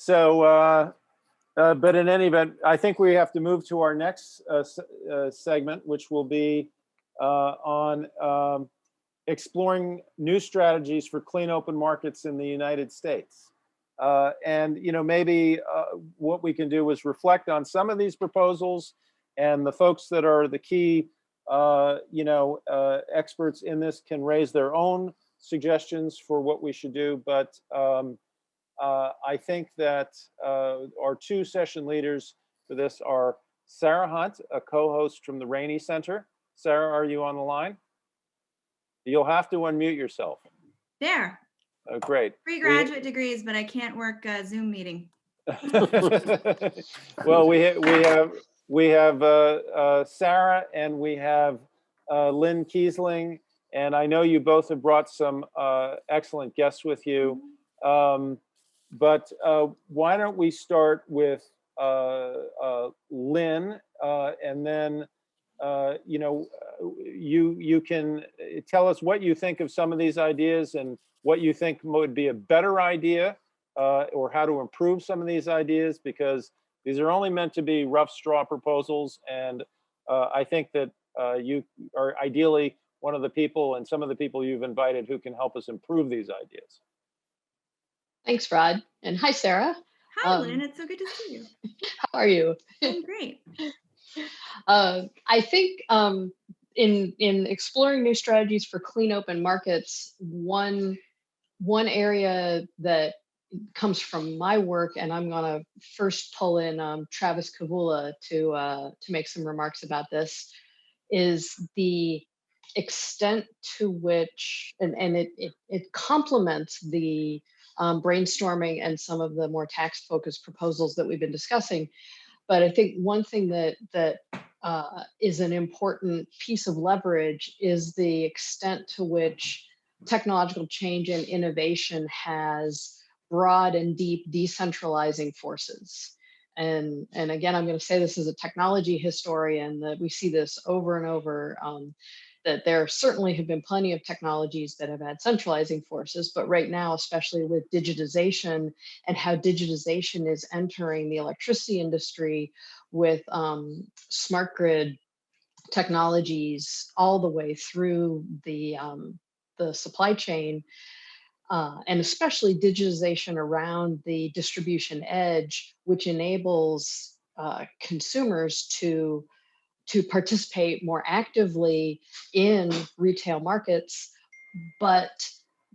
But in any event, I think we have to move to our next segment, which will be on exploring new strategies for clean open markets in the United States. And maybe what we can do is reflect on some of these proposals, and the folks that are the key experts in this can raise their own suggestions for what we should do. But I think that our two session leaders for this are Sarah Hunt, a co-host from the Rainey Center. Sarah, are you on the line? You'll have to unmute yourself. There. Oh, great. 3 graduate degrees, but I can't work a Zoom meeting. Well, we have Sarah, and we have Lynne Kiesling, and I know you both have brought some excellent guests with you. But why don't we start with Lynne, and then you can tell us what you think of some of these ideas and what you think would be a better idea, or how to improve some of these ideas, because these are only meant to be rough straw proposals. And I think that you are ideally one of the people, and some of the people you've invited, who can help us improve these ideas. Thanks, Rod. And hi, Sarah. Hi, Lynn. It's so good to see you. How are you? I'm great. I think in exploring new strategies for clean open markets, one area that comes from my work, and I'm going to first pull in Travis Kavulla to make some remarks about this, is the extent to which, and it complements the brainstorming and some of the more tax-focused proposals that we've been discussing. But I think one thing that is an important piece of leverage is the extent to which technological change and innovation has broad and deep decentralizing forces. And again, I'm going to say this as a technology historian, that we see this over and over, that there certainly have been plenty of technologies that have had centralizing forces, but right now, especially with digitization and how digitization is entering the electricity industry with smart grid technologies all the way through the supply chain, and especially digitization around the distribution edge, which enables consumers to participate more actively in retail markets, but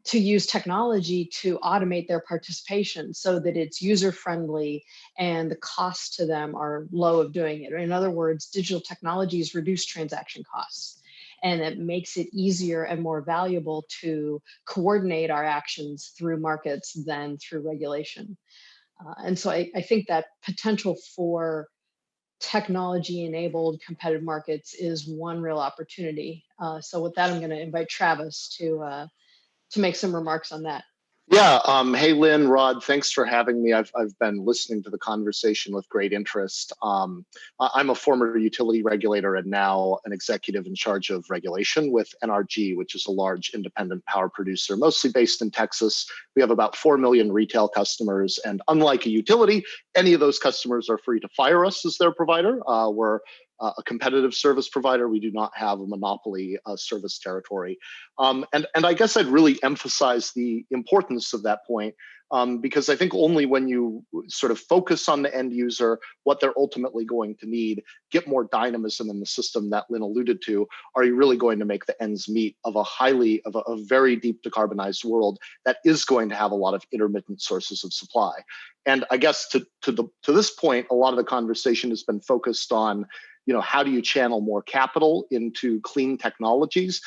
to use technology to automate their participation so that it's user-friendly and the costs to them are low of doing it. In other words, digital technologies reduce transaction costs, and it makes it easier and more valuable to coordinate our actions through markets than through regulation. And so I think that potential for technology-enabled competitive markets is one real opportunity. So with that, I'm going to invite Travis to make some remarks on that. Yeah. Hey, Lynn, Rod, thanks for having me. I've been listening to the conversation with great interest. I'm a former utility regulator and now an executive in charge of regulation with NRG, which is a large independent power producer, mostly based in Texas. We have about 4 million retail customers. And unlike a utility, any of those customers are free to fire us as their provider. We're a competitive service provider. We do not have a monopoly service territory. And I guess I'd really emphasize the importance of that point, because I think only when you sort of focus on the end user, what they're ultimately going to need, get more dynamism in the system that Lynn alluded to, are you really going to make the ends meet of a very deep decarbonized world that is going to have a lot of intermittent sources of supply. And I guess to this point, a lot of the conversation has been focused on, how do you channel more capital into clean technologies?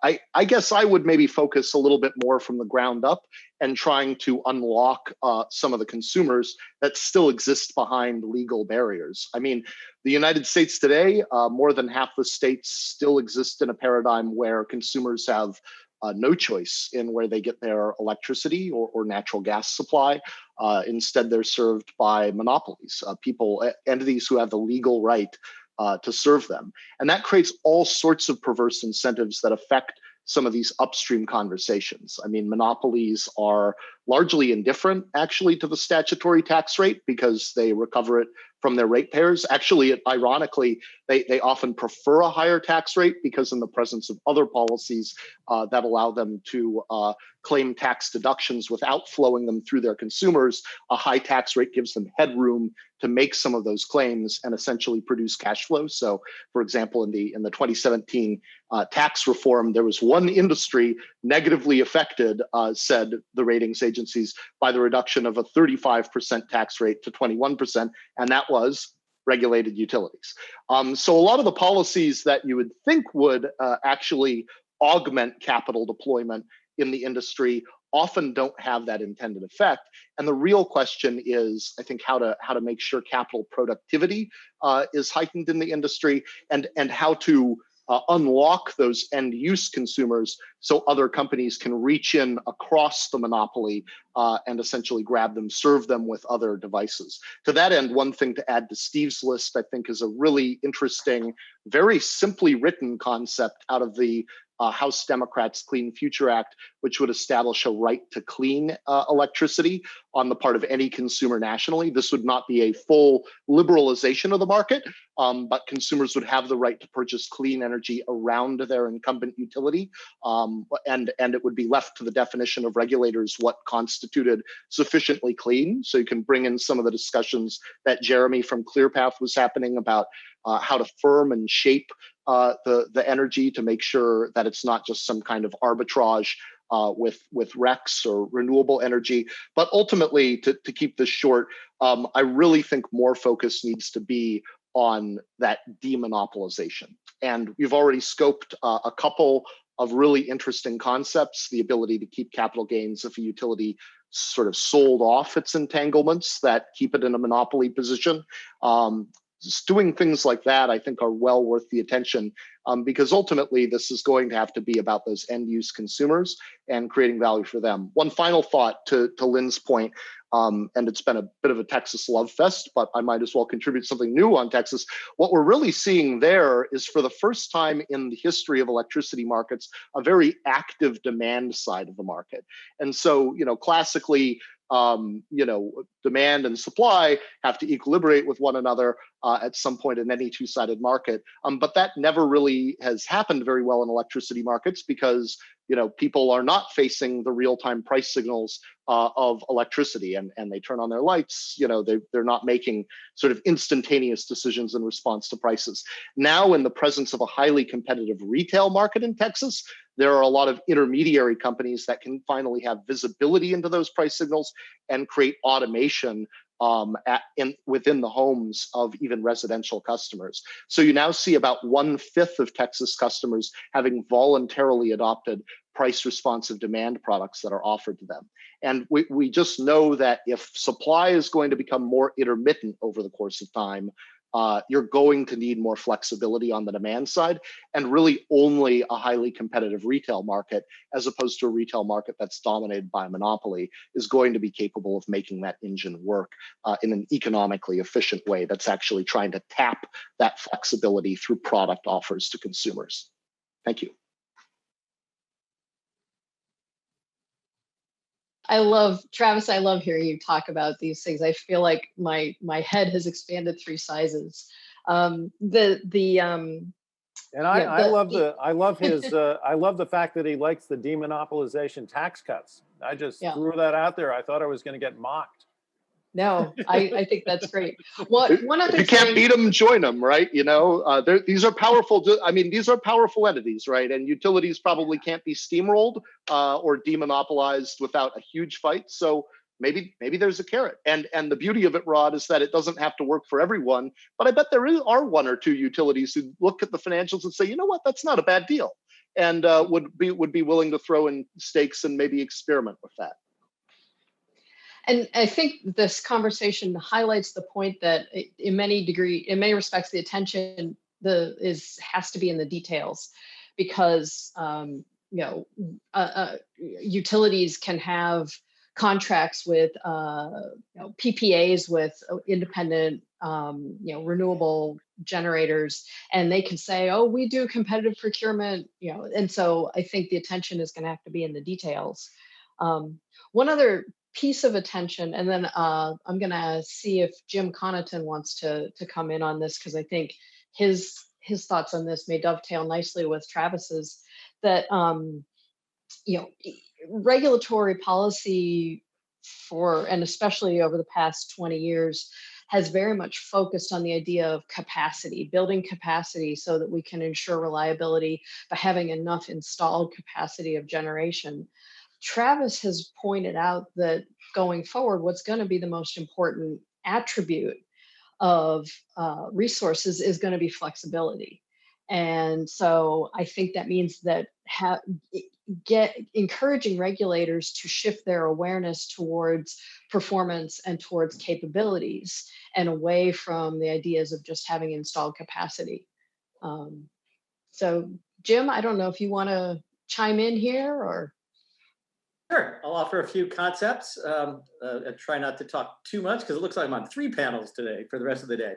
I guess I would maybe focus a little bit more from the ground up and trying to unlock some of the consumers that still exist behind legal barriers. I mean, the United States today, more than half the states still exist in a paradigm where consumers have no choice in where they get their electricity or natural gas supply. Instead, they're served by monopolies, entities who have the legal right to serve them. And that creates all sorts of perverse incentives that affect some of these upstream conversations. I mean, monopolies are largely indifferent actually to the statutory tax rate because they recover it from their ratepayers. Actually, ironically, they often prefer a higher tax rate because in the presence of other policies that allow them to claim tax deductions without flowing them through their consumers, a high tax rate gives them headroom to make some of those claims and essentially produce cash flow. So, for example, in the 2017 tax reform, there was one industry negatively affected, said the ratings agencies, by the reduction of a 35% tax rate to 21%, and that was regulated utilities. So a lot of the policies that you would think would actually augment capital deployment in the industry often don't have that intended effect. And the real question is, I think, how to make sure capital productivity is heightened in the industry, and how to unlock those end use consumers so other companies can reach in across the monopoly and essentially grab them, serve them with other devices. To that end, one thing to add to Steve's list, I think, is a really interesting, very simply written concept out of the House Democrats' Clean Future Act, which would establish a right to clean electricity on the part of any consumer nationally. This would not be a full liberalization of the market, but consumers would have the right to purchase clean energy around their incumbent utility, and it would be left to the definition of regulators what constituted sufficiently clean. So you can bring in some of the discussions that Jeremy from ClearPath was happening about how to firm and shape the energy to make sure that it's not just some kind of arbitrage with RECs or renewable energy. But ultimately, to keep this short, I really think more focus needs to be on that demonopolization. And we've already scoped a couple of really interesting concepts: the ability to keep capital gains if a utility sort of sold off its entanglements that keep it in a monopoly position. Just doing things like that, I think, are well worth the attention, because ultimately this is going to have to be about those end use consumers and creating value for them. One final thought to Lynne's point, and it's been a bit of a Texas love fest, but I might as well contribute something new on Texas. What we're really seeing there is, for the first time in the history of electricity markets, a very active demand side of the market. And so, classically, demand and supply have to equilibrate with one another at some point in any two-sided market. But that never really has happened very well in electricity markets because, people are not facing the real-time price signals of electricity, and they turn on their lights. They're not making sort of instantaneous decisions in response to prices. Now, in the presence of a highly competitive retail market in Texas, there are a lot of intermediary companies that can finally have visibility into those price signals and create automation within the homes of even residential customers. So you now see about 1/5 of Texas customers having voluntarily adopted price responsive demand products that are offered to them. And we just know that if supply is going to become more intermittent over the course of time, you're going to need more flexibility on the demand side, and really only a highly competitive retail market, as opposed to a retail market that's dominated by a monopoly, is going to be capable of making that engine work in an economically efficient way that's actually trying to tap that flexibility through product offers to consumers. Thank you. Travis, I love hearing you talk about these things. I feel like my head has expanded 3 sizes. And I love the fact that he likes the demonopolization tax cuts. I just threw that out there. I thought I was going to get mocked. No, I think that's great. One other you can't beat them, join them, right? These are powerful. These are powerful entities, right? And utilities probably can't be steamrolled or demonopolized without a huge fight. So maybe there's a carrot. And the beauty of it, Rod, is that it doesn't have to work for everyone. But I bet there are 1 or 2 utilities who look at the financials and say, you know what, that's not a bad deal, and would be willing to throw in stakes and maybe experiment with that. And I think this conversation highlights the point that in many respects, the attention has to be in the details, because utilities can have contracts with PPAs with independent renewable generators, and they can say, oh, we do competitive procurement, and so I think the attention is going to have to be in the details. One other piece of attention, and then I'm gonna see if Jim Connaughton wants to come in on this, because I think his thoughts on this may dovetail nicely with Travis's. That regulatory policy and especially over the past 20 years, has very much focused on the idea of capacity, building capacity so that we can ensure reliability by having enough installed capacity of generation. Travis has pointed out that going forward, what's going to be the most important attribute of resources is going to be flexibility. And so I think that means that encouraging regulators to shift their awareness towards performance and towards capabilities, and away from the ideas of just having installed capacity. So Jim, I don't know if you want to chime in here, or. Sure, I'll offer a few concepts. I try not to talk too much because it looks like I'm on 3 panels today for the rest of the day.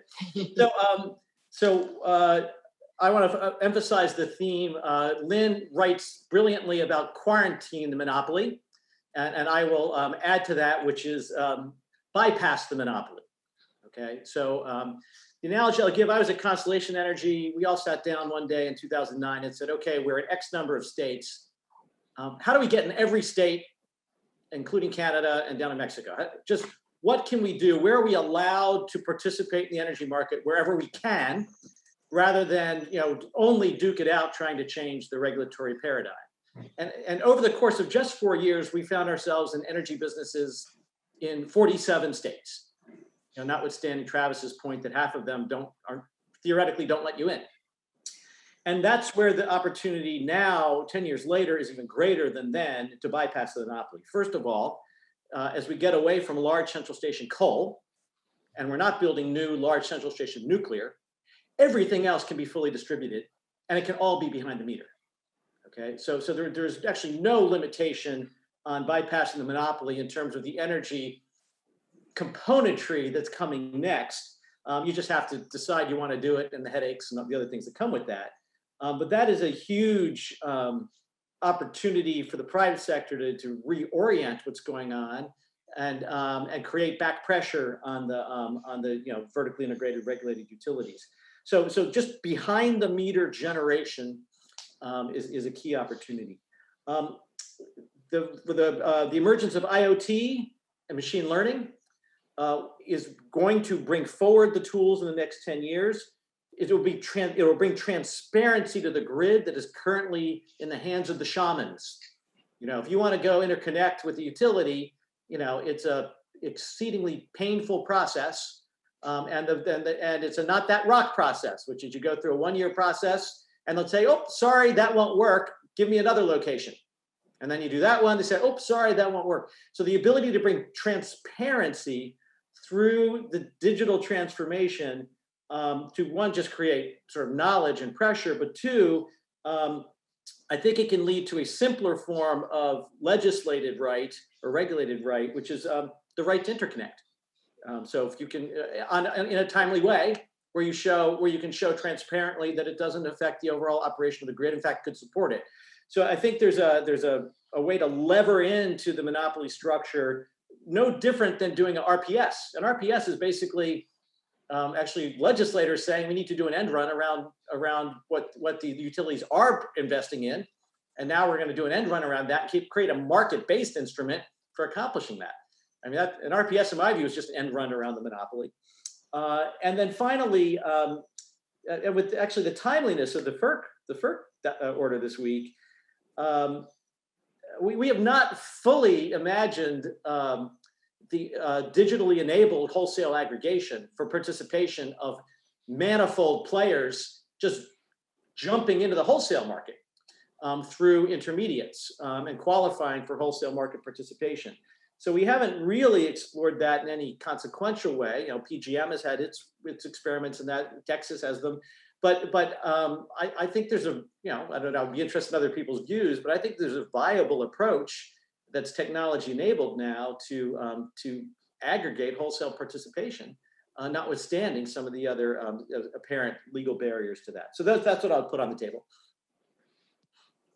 So I want to emphasize the theme. Lynne writes brilliantly about quarantine the monopoly, and I will add to that, which is bypass the monopoly. Okay, so the analogy I'll give, I was at Constellation Energy. We all sat down one day in 2009 and said, okay, we're in X number of states. How do we get in every state, including Canada and down in Mexico? Just what can we do? Where are we allowed to participate in the energy market wherever we can, rather than only duke it out trying to change the regulatory paradigm? And over the course of just 4 years, we found ourselves in energy businesses in 47 states. Notwithstanding Travis's point that half of them theoretically don't let you in. And that's where the opportunity now, 10 years later, is even greater than then to bypass the monopoly. First of all, as we get away from large central station coal, and we're not building new large central station nuclear, everything else can be fully distributed, and it can all be behind the meter. Okay, so there's actually no limitation on bypassing the monopoly in terms of the energy componentry that's coming next. You just have to decide you want to do it, and the headaches and the other things that come with that. But that is a huge opportunity for the private sector to reorient what's going on and create back pressure on the vertically integrated regulated utilities. So just behind the meter generation is a key opportunity. The emergence of IoT and machine learning is going to bring forward the tools in the next 10 years. It will bring transparency to the grid that is currently in the hands of the shamans. If you want to go interconnect with the utility, it's a exceedingly painful process, and it's a not that rock process, which is you go through a 1-year process, and they'll say, "Oh, sorry, that won't work. Give me another location." And then you do that one. They say, "Oh, sorry, that won't work." So the ability to bring transparency through the digital transformation. To one, just create sort of knowledge and pressure, but two, I think it can lead to a simpler form of legislated right or regulated right, which is the right to interconnect. So if you can, in a timely way, where you can show transparently that it doesn't affect the overall operation of the grid, in fact, could support it. So I think there's a way to lever into the monopoly structure, no different than doing an RPS. An RPS is basically actually legislators saying we need to do an end run around what the utilities are investing in, and now we're going to do an end run around that and create a market-based instrument for accomplishing that. I mean, an RPS, in my view, is just an end run around the monopoly. And then finally, and with actually the timeliness of the FERC order this week, we have not fully imagined the digitally enabled wholesale aggregation for participation of manifold players just jumping into the wholesale market through intermediates and qualifying for wholesale market participation. So we haven't really explored that in any consequential way. PGM has had its experiments in that. Texas has them. But I think there's I don't know, I'd be interested in other people's views, but I think there's a viable approach that's technology enabled now to aggregate wholesale participation, notwithstanding some of the other apparent legal barriers to that. So that's what I'll put on the table.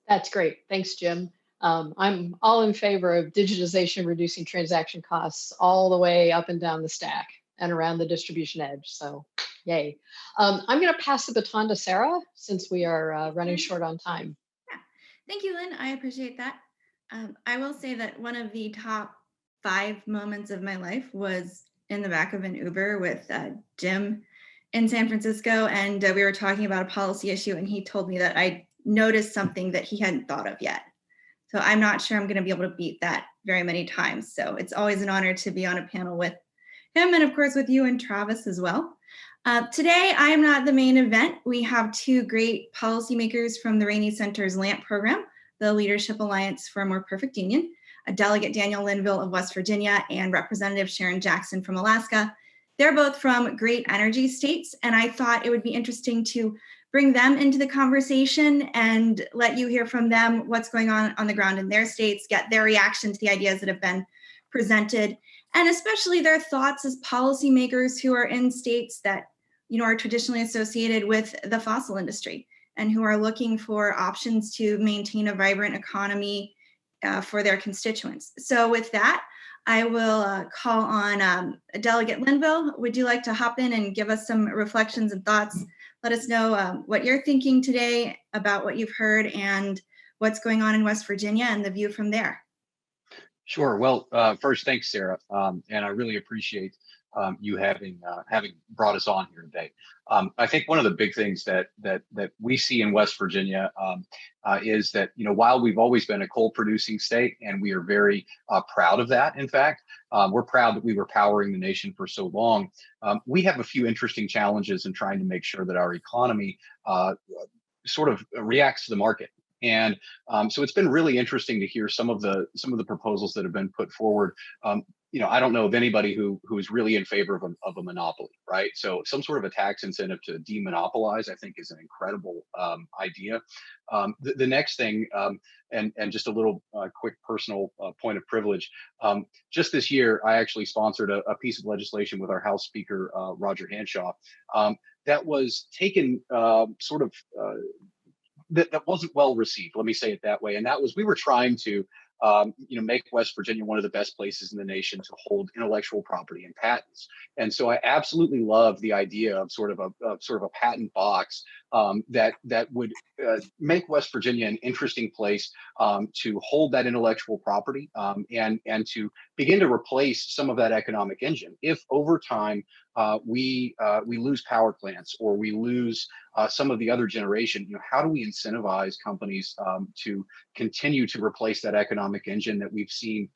That's great. Thanks, Jim. I'm all in favor of digitization, reducing transaction costs all the way up and down the stack and around the distribution edge. So yay. I'm going to pass the baton to Sarah since we are running short on time. Yeah. Thank you, Lynn. I appreciate that. I will say that one of the top 5 moments of my life was in the back of an Uber with Jim in San Francisco. And we were talking about a policy issue, and he told me that I noticed something that he hadn't thought of yet. So I'm not sure I'm going to be able to beat that very many times. So it's always an honor to be on a panel with him, and of course with you and Travis as well. Today, I am not the main event. We have 2 great policymakers from the Rainey Center's LAMP program, the Leadership Alliance for a More Perfect Union, Delegate Daniel Linville of West Virginia, and Representative Sharon Jackson from Alaska. They're both from great energy states, and I thought it would be interesting to bring them into the conversation and let you hear from them what's going on the ground in their states, get their reaction to the ideas that have been presented, and especially their thoughts as policymakers who are in states that are traditionally associated with the fossil industry and who are looking for options to maintain a vibrant economy for their constituents. So with that, I will call on Delegate Linville. Would you like to hop in and give us some reflections and thoughts? Let us know what you're thinking today about what you've heard and what's going on in West Virginia and the view from there. Sure. Well, first, thanks, Sarah. And I really appreciate you having brought us on here today. I think one of the big things that we see in West Virginia is that, while we've always been a coal producing state, and we are very proud of that, in fact, we're proud that we were powering the nation for so long. We have a few interesting challenges in trying to make sure that our economy sort of reacts to the market. And so it's been really interesting to hear some of the proposals that have been put forward. I don't know of anybody who is really in favor of a monopoly, right? So some sort of a tax incentive to demonopolize, I think, is an incredible idea. The next thing, and just a little quick personal point of privilege, just this year, I actually sponsored a piece of legislation with our House Speaker, Roger Hanshaw, that was taken that wasn't well received. Let me say it that way. And that was, we were trying to, make West Virginia one of the best places in the nation to hold intellectual property and patents. And so I absolutely love the idea of sort of a patent box that would make West Virginia an interesting place to hold that intellectual property and to begin to replace some of that economic engine. If over time we lose power plants, or we lose some of the other generation, how do we incentivize companies to continue to replace that economic engine that we've seen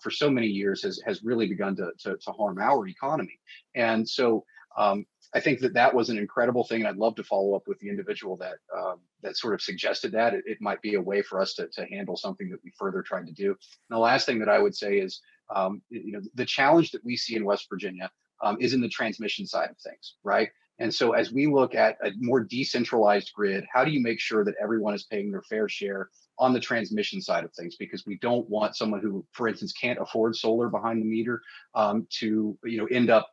for so many years has really begun to harm our economy? And so I think that was an incredible thing, and I'd love to follow up with the individual that sort of suggested that. It might be a way for us to handle something that we further tried to do. And the last thing that I would say is, the challenge that we see in West Virginia is in the transmission side of things, right? And so as we look at a more decentralized grid, how do you make sure that everyone is paying their fair share on the transmission side of things? Because we don't want someone who, for instance, can't afford solar behind the meter to end up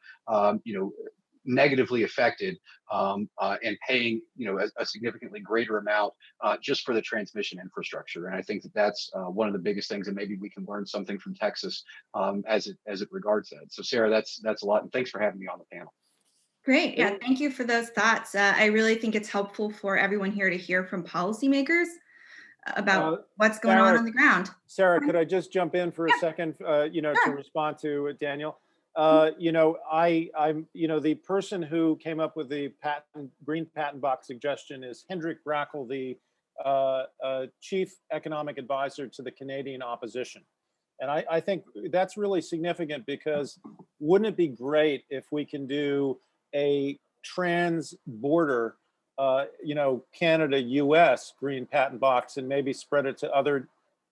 negatively affected and paying a significantly greater amount just for the transmission infrastructure. And I think that's one of the biggest things, and maybe we can learn something from Texas as it regards that. So Sarah, that's a lot, and thanks for having me on the panel. Great. Yeah, thank you for those thoughts. I really think it's helpful for everyone here to hear from policymakers about what's going on the ground. Sarah, could I just jump in for a second, to respond to Daniel? I'm the person who came up with the green patent box suggestion is Hendrik Brakel, the chief economic advisor to the Canadian opposition. And I think that's really significant, because wouldn't it be great if we can do a trans-border, Canada-US green patent box and maybe spread it to other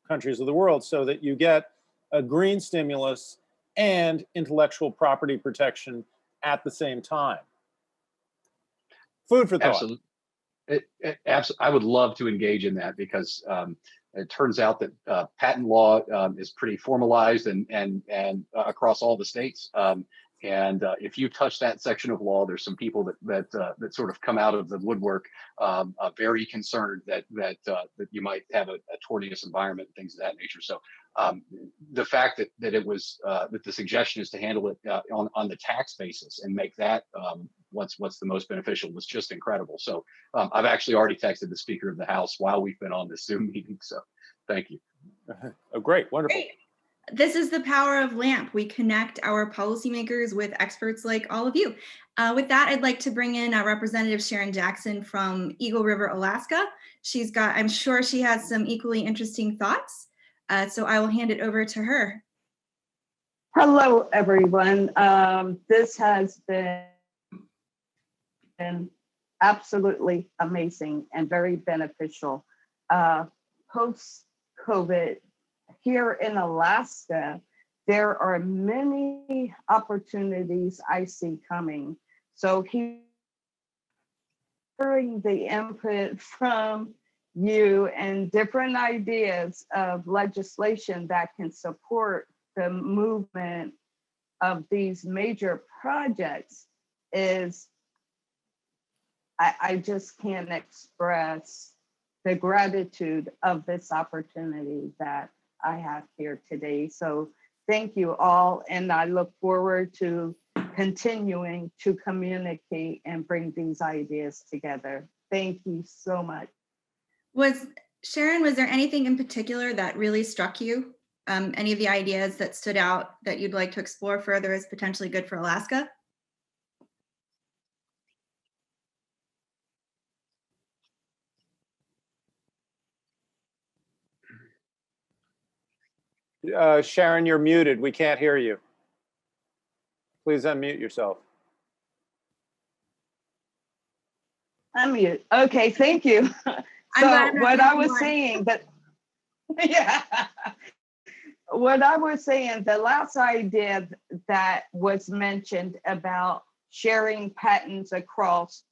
countries of the world, so that you get a green stimulus and intellectual property protection at the same time. Food for thought. Absolutely. I would love to engage in that, because it turns out that patent law is pretty formalized and across all the states. if you touch that section of law, there's some people that sort of come out of the woodwork very concerned that you might have a tortuous environment and things of that nature. So the fact that it was that the suggestion is to handle it on the tax basis and make that what's the most beneficial was just incredible. So I've actually already texted the Speaker of the House while we've been on this Zoom meeting. So thank you. Oh, great, wonderful. Great. This is the power of LAMP. We connect our policymakers with experts like all of you. With that, I'd like to bring in Representative Sharon Jackson from Eagle River, Alaska. I'm sure she has some equally interesting thoughts. So I will hand it over to her. Hello, everyone. This has been absolutely amazing and very beneficial. Post-COVID, here in Alaska, there are many opportunities I see coming. So hearing the input from you and different ideas of legislation that can support the movement of these major projects is, I just can't express the gratitude of this opportunity that I have here today. So thank you all, and I look forward to continuing to communicate and bring these ideas together. Thank you so much. Sharon, was there anything in particular that really struck you? Any of the ideas that stood out that you'd like to explore further as potentially good for Alaska? Sharon, you're muted. We can't hear you. Please unmute yourself. Unmute. Okay, thank you. So what I was saying that, yeah, what I was saying, the last idea that was mentioned about sharing patents across,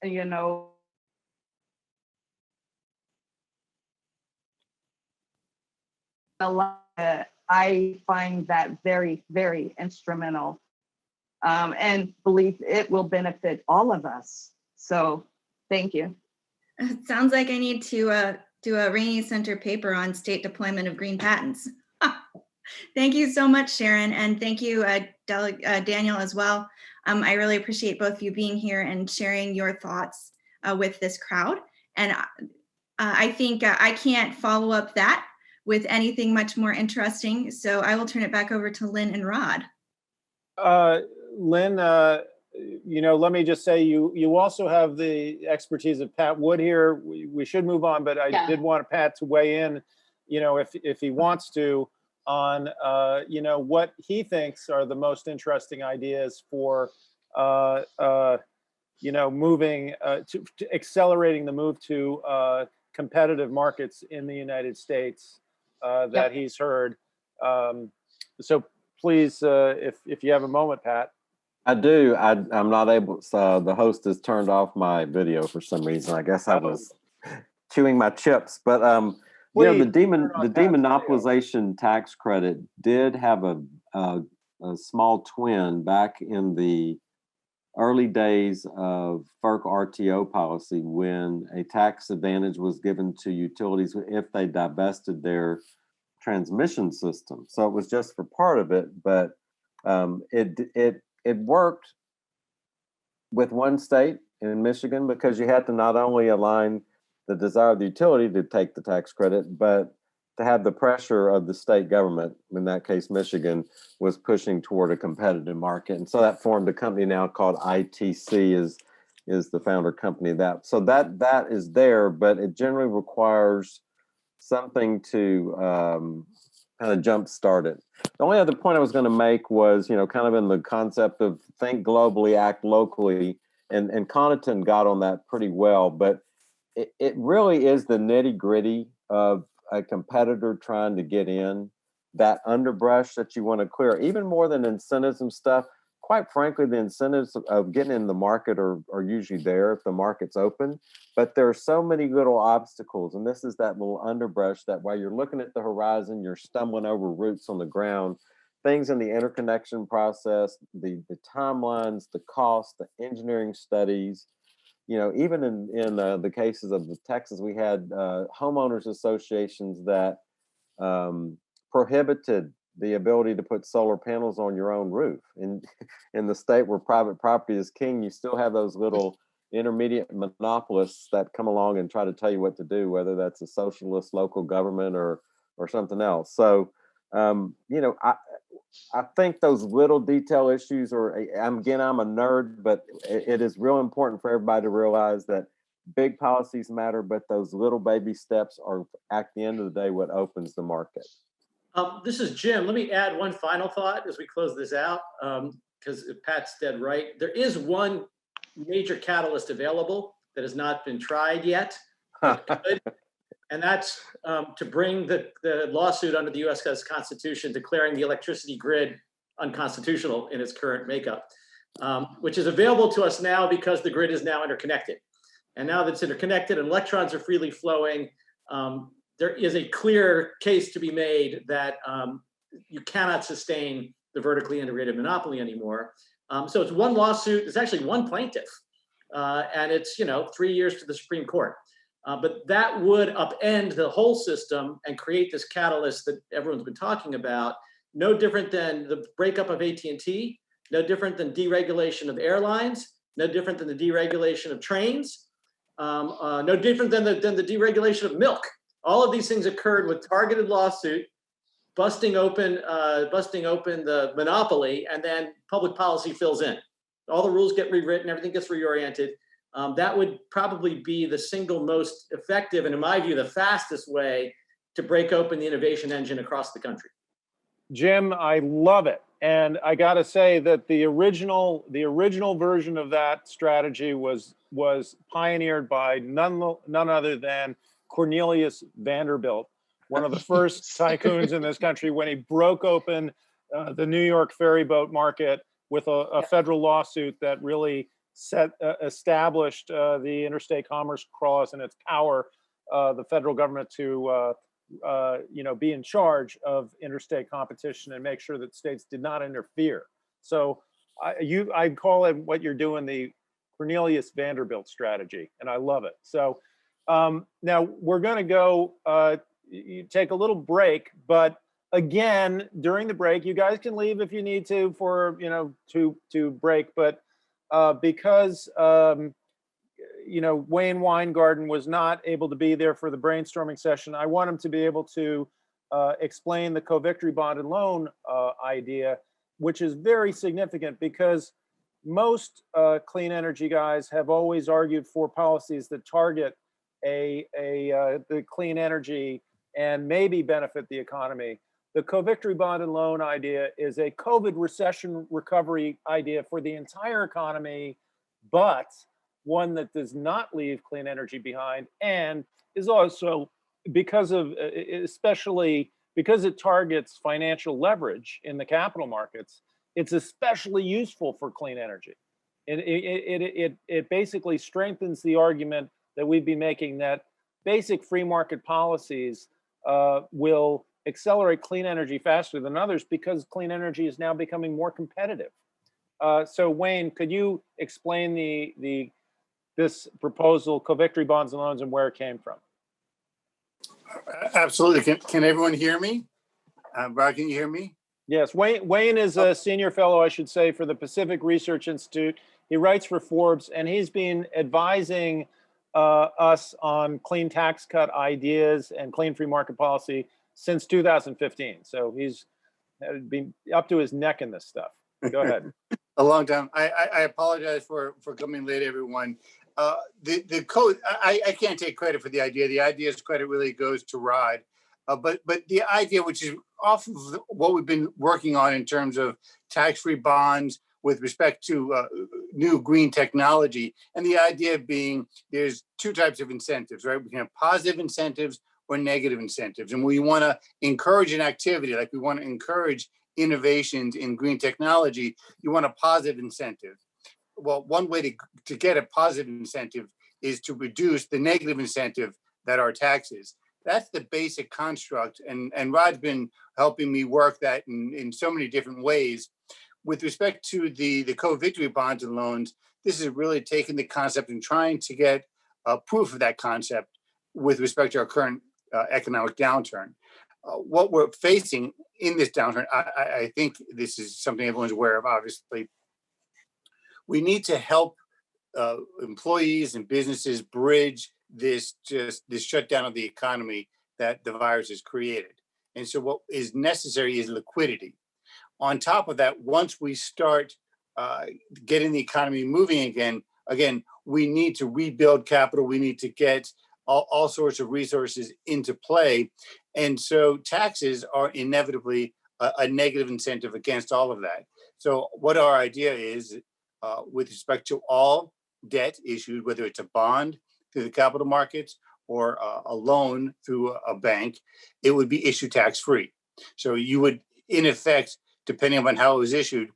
I find that very, very instrumental, and believe it will benefit all of us. So thank you. It sounds like I need to do a Rainey Center paper on state deployment of green patents. Thank you so much, Sharon, and thank you, Daniel, as well. I really appreciate both of you being here and sharing your thoughts with this crowd. And I think I can't follow up that with anything much more interesting. So I will turn it back over to Lynn and Rod. Lynn, let me just say you also have the expertise of Pat Wood here. We should move on, but I did want Pat to weigh in, if he wants to, on what he thinks are the most interesting ideas for moving to accelerating the move to competitive markets in the United States that he's heard. So please, if you have a moment, Pat. I do. I'm not able. The host has turned off my video for some reason. I guess I was chewing my chips. But the demonopolization tax credit did have a small twin back in the early days of FERC RTO policy, when a tax advantage was given to utilities if they divested their transmission system. So it was just for part of it, but it worked with one state in Michigan, because you had to not only align the desire of the utility to take the tax credit, but to have the pressure of the state government, in that case Michigan, was pushing toward a competitive market. And so that formed a company now called ITC, is the founder company of that. So that is there, but it generally requires something to kind of jumpstart it. The only other point I was going to make was, kind of in the concept of think globally, act locally, and Connaughton got on that pretty well, but it really is the nitty gritty of a competitor trying to get in, that underbrush that you want to clear, even more than incentives and stuff. Quite frankly, the incentives of getting in the market are usually there if the market's open, but there are so many little obstacles. And this is that little underbrush that while you're looking at the horizon, you're stumbling over roots on the ground. things in the interconnection process, the timelines, the cost, the engineering studies. Even in the cases of the Texas, we had homeowners associations that prohibited the ability to put solar panels on your own roof. In the state where private property is king, you still have those little intermediate monopolists that come along and try to tell you what to do, whether that's a socialist local government or something else. So, I think those little detail issues I'm a nerd, but it is real important for everybody to realize that big policies matter, but those little baby steps are at the end of the day what opens the market. This is Jim. Let me add one final thought as we close this out, because Pat's dead right. There is one major catalyst available that has not been tried yet, and that's to bring the lawsuit under the U.S. Constitution declaring the electricity grid unconstitutional in its current makeup, which is available to us now because the grid is now interconnected. And now that it's interconnected and electrons are freely flowing, there is a clear case to be made that you cannot sustain the vertically integrated monopoly anymore. So it's one lawsuit. It's actually one plaintiff, and it's 3 years to the Supreme Court. But that would upend the whole system and create this catalyst that everyone's been talking about. No different than the breakup of AT&T. No different than deregulation of airlines. No different than the deregulation of trains. No different than the deregulation of milk. All of these things occurred with targeted lawsuit, busting open the monopoly, and then public policy fills in. All the rules get rewritten, everything gets reoriented. That would probably be the single most effective, and in my view, the fastest way to break open the innovation engine across the country. Jim, I love it. And I got to say that the original version of that strategy was pioneered by none other than Cornelius Vanderbilt, one of the first tycoons in this country, when he broke open the New York ferry boat market with a federal lawsuit that really established the Interstate Commerce Clause and its power, the federal government to be in charge of interstate competition and make sure that states did not interfere. So I call it, what you're doing, the Cornelius Vanderbilt strategy, and I love it. So now we're going to go take a little break, but again, during the break, you guys can leave if you need to for to break, but because Wayne Weingarten was not able to be there for the brainstorming session, I want him to be able to explain the co-victory bond and loan idea, which is very significant because most clean energy guys have always argued for policies that target the clean energy and maybe benefit the economy. The co-victory bond and loan idea is a COVID recession recovery idea for the entire economy, but one that does not leave clean energy behind, and is also, especially because it targets financial leverage in the capital markets, it's especially useful for clean energy. It basically strengthens the argument that we've been making that basic free market policies will accelerate clean energy faster than others because clean energy is now becoming more competitive. So Wayne, could you explain this proposal, co-victory bonds and loans, and where it came from? Absolutely. Can everyone hear me? Brad, can you hear me? Yes, Wayne is a senior fellow, I should say, for the Pacific Research Institute. He writes for Forbes, and he's been advising us on clean tax cut ideas and clean free market policy since 2015. So he's been up to his neck in this stuff. Go ahead. A long time. I apologize for coming late, everyone. The code, I can't take credit for the idea. The idea's credit really goes to Rod. But the idea, which is often what we've been working on in terms of tax-free bonds with respect to new green technology, and the idea being there's two types of incentives, right? We can have positive incentives or negative incentives. And we want to encourage an activity, like we want to encourage innovations in green technology, you want a positive incentive. Well, one way to get a positive incentive is to reduce the negative incentive that are taxes. That's the basic construct. And Rod's been helping me work that in so many different ways. With respect to the co-victory bonds and loans, this is really taking the concept and trying to get proof of that concept with respect to our current economic downturn. What we're facing in this downturn, I think this is something everyone's aware of, obviously. We need to help employees and businesses bridge this shutdown of the economy that the virus has created. And so what is necessary is liquidity. On top of that, once we start getting the economy moving again, we need to rebuild capital. We need to get all sorts of resources into play. And so taxes are inevitably a negative incentive against all of that. So what our idea is, with respect to all debt issued, whether it's a bond through the capital markets or a loan through a bank, it would be issue tax-free. So you would, in effect, depending on how it was issued,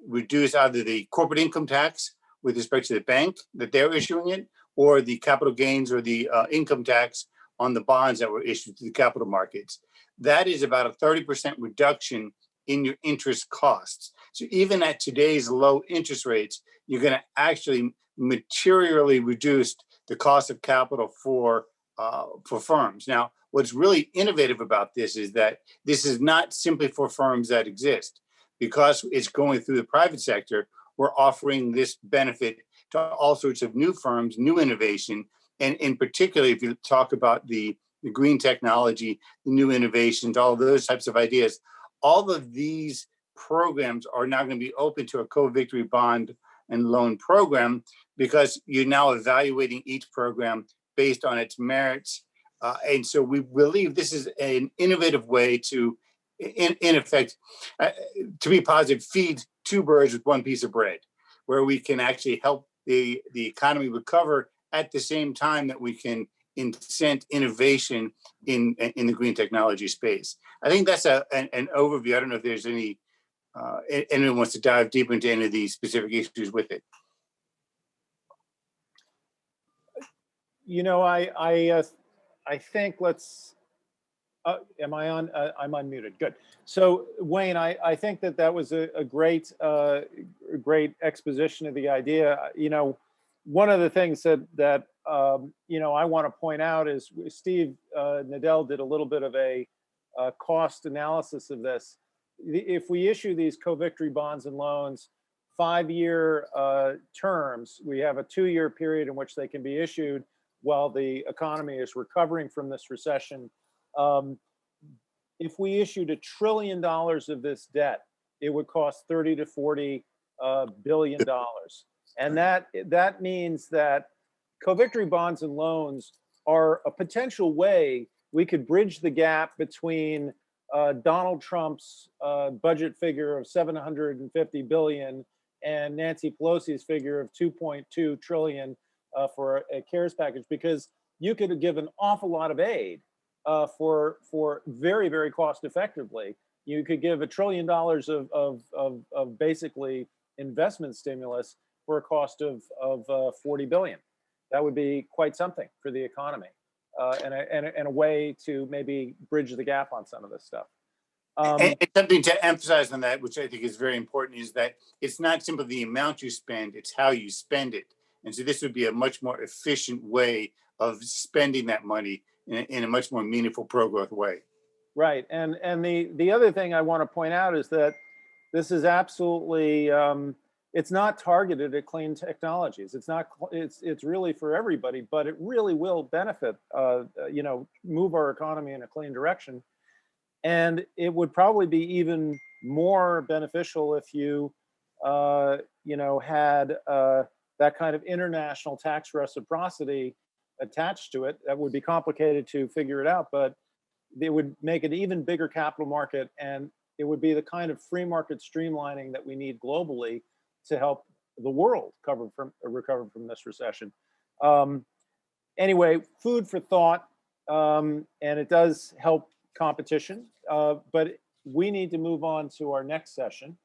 reduce either the corporate income tax with respect to the bank that they're issuing it, or the capital gains or the income tax on the bonds that were issued to the capital markets. That is about a 30% reduction in your interest costs. So even at today's low interest rates, you're going to actually materially reduce the cost of capital for firms. Now, what's really innovative about this is that this is not simply for firms that exist. Because it's going through the private sector, we're offering this benefit to all sorts of new firms, new innovation. And in particular, if you talk about the green technology, the new innovations, all of those types of ideas, all of these programs are now going to be open to a co-victory bond and loan program, because you're now evaluating each program based on its merits. And so we believe this is an innovative way to, in effect, to be positive, feed two birds with one piece of bread, where we can actually help the economy recover at the same time that we can incent innovation in the green technology space. I think that's an overview. I don't know if there's anyone wants to dive deeper into any of these specific issues with it. You know, I think let's. Am I on? I'm unmuted. Good. So Wayne, I think that was a great exposition of the idea. You know, one of the things that you know, I want to point out is Steve Nadell did a little bit of a cost analysis of this. If we issue these co-victory bonds and loans, 5-year terms, we have a 2-year period in which they can be issued while the economy is recovering from this recession. If we issued $1 trillion of this debt, it would cost 30 to 40 billion dollars. And that means that co-victory bonds and loans are a potential way we could bridge the gap between Donald Trump's budget figure of 750 billion and Nancy Pelosi's figure of 2.2 trillion for a CARES package, because you could give an awful lot of aid for very, very cost effectively. You could give $1 trillion of basically investment stimulus for a cost of 40 billion. That would be quite something for the economy, and a way to maybe bridge the gap on some of this stuff. And something to emphasize on that, which I think is very important, is that it's not simply the amount you spend, it's how you spend it. And so this would be a much more efficient way of spending that money in a much more meaningful pro-growth way. Right. And the other thing I want to point out is that this is absolutely, it's not targeted at clean technologies. It's really for everybody, but it really will benefit, you know, move our economy in a clean direction. And it would probably be even more beneficial if you, you know, had that kind of international tax reciprocity attached to it. That would be complicated to figure it out, but it would make an even bigger capital market, and it would be the kind of free market streamlining that we need globally to help the world recover from this recession. Anyway, food for thought, and it does help competition, but we need to move on to our next session.